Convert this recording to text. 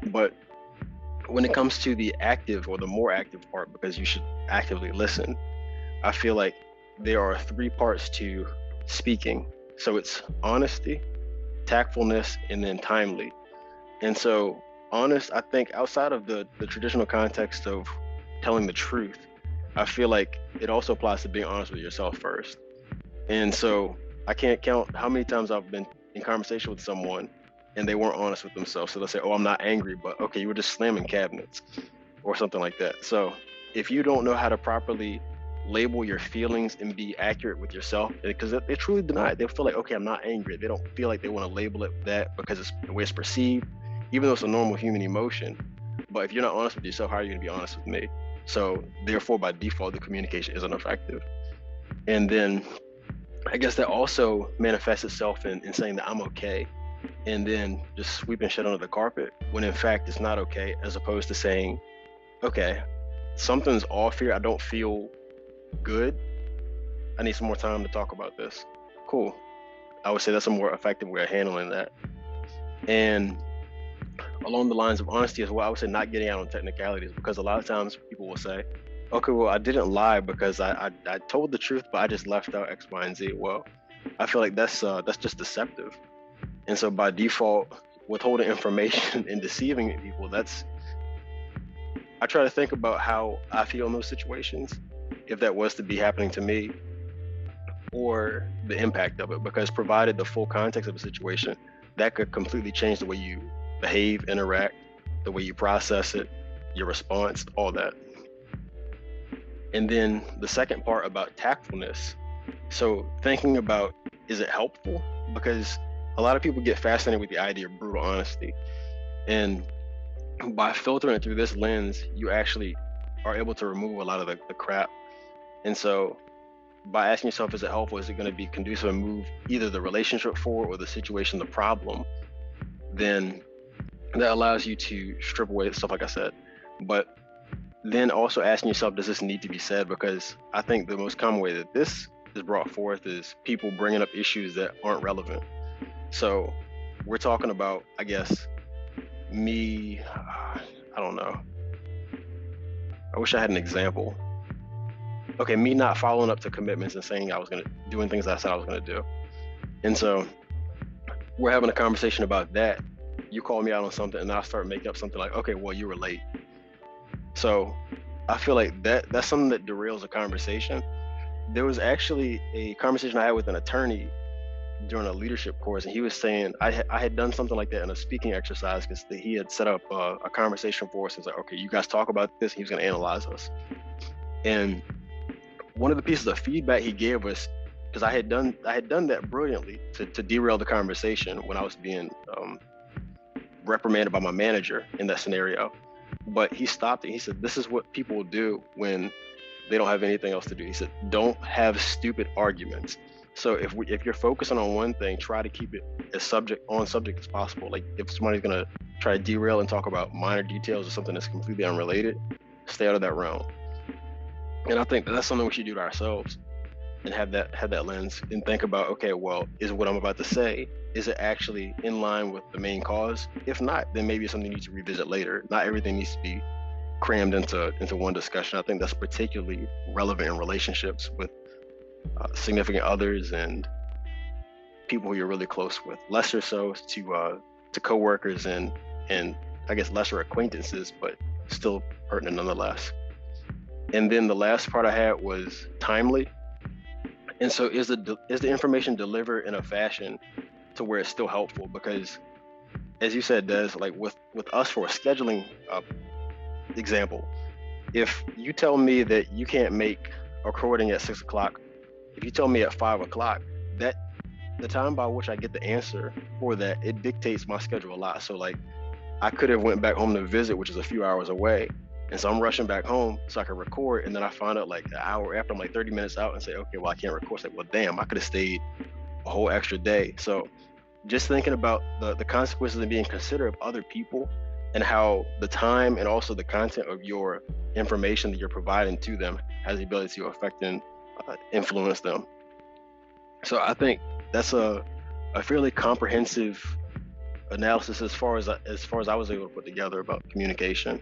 But when it comes to the active or the more active part, because you should actively listen, I feel like there are three parts to speaking. So it's honesty, tactfulness, and then timely. And so honest, I think outside of the traditional context of telling the truth, I feel like it also applies to being honest with yourself first. And so I can't count how many times I've been in conversation with someone and they weren't honest with themselves. So they'll say, oh, I'm not angry, but okay, you were just slamming cabinets or something like that. So if you don't know how to properly label your feelings and be accurate with yourself, because they truly deny it. They'll feel like, okay, I'm not angry. They don't feel like they want to label it that because it's the way it's perceived, even though it's a normal human emotion. But if you're not honest with yourself, how are you going to be honest with me? So therefore, by default, the communication isn't effective. And then I guess that also manifests itself in saying that I'm okay, and then just sweeping shit under the carpet when in fact it's not okay, as opposed to saying, okay, something's off here. I don't feel good. I need some more time to talk about this. Cool. I would say that's a more effective way of handling that. And along the lines of honesty as well, I would say not getting out on technicalities, because a lot of times people will say, okay, well, I didn't lie because I told the truth, but I just left out X, Y, and Z. Well, I feel like that's just deceptive. And so by default, withholding information and deceiving people, I try to think about how I feel in those situations, if that was to be happening to me, or the impact of it, because provided the full context of the situation, that could completely change the way you behave, interact, the way you process it, your response, all that. And then the second part about tactfulness. So thinking about, is it helpful? Because a lot of people get fascinated with the idea of brutal honesty. And by filtering it through this lens, you actually are able to remove a lot of the crap. And so by asking yourself, is it helpful? Is it going to be conducive and move either the relationship forward or the situation, the problem? Then that allows you to strip away stuff like I said. But then also asking yourself, does this need to be said? Because I think the most common way that this is brought forth is people bringing up issues that aren't relevant. So we're talking about, I guess, me, I don't know. I wish I had an example. Okay, me not following up to commitments and saying doing things I said I was gonna do. And so we're having a conversation about that. You call me out on something and I start making up something like, okay, well, you were late. So I feel like that's something that derails a conversation. There was actually a conversation I had with an attorney during a leadership course, and he was saying I had done something like that in a speaking exercise, because he had set up a conversation for us. He's like, okay, you guys talk about this. He was going to analyze us. And one of the pieces of feedback he gave us, because I had done that brilliantly to derail the conversation when I was being reprimanded by my manager in that scenario. But he stopped it. He said, this is what people do when they don't have anything else to do. He said, don't have stupid arguments. So if you're focusing on one thing, try to keep it as subject as possible. Like if somebody's gonna try to derail and talk about minor details or something that's completely unrelated, stay out of that realm. And I think that's something we should do to ourselves, and have that lens and think about, okay, well, is what I'm about to say, is it actually in line with the main cause? If not, then maybe it's something you need to revisit later. Not everything needs to be crammed into one discussion. I think that's particularly relevant in relationships with significant others and people who you're really close with. Lesser so to coworkers and I guess lesser acquaintances, but still pertinent nonetheless. And then the last part I had was timely. And so is the information delivered in a fashion to where it's still helpful? Because as you said, Des, like with us for a scheduling example, if you tell me that you can't make a recording at 6 o'clock, if you tell me at 5 o'clock, that the time by which I get the answer for that, it dictates my schedule a lot. So like I could have went back home to visit, which is a few hours away. And so I'm rushing back home so I can record. And then I find out like an hour after, I'm like 30 minutes out and say, okay, well, I can't record. It's like, well, damn, I could have stayed a whole extra day. So just thinking about the consequences and being considerate of other people and how the time and also the content of your information that you're providing to them has the ability to affect and influence them. So I think that's a fairly comprehensive analysis as far as I was able to put together about communication.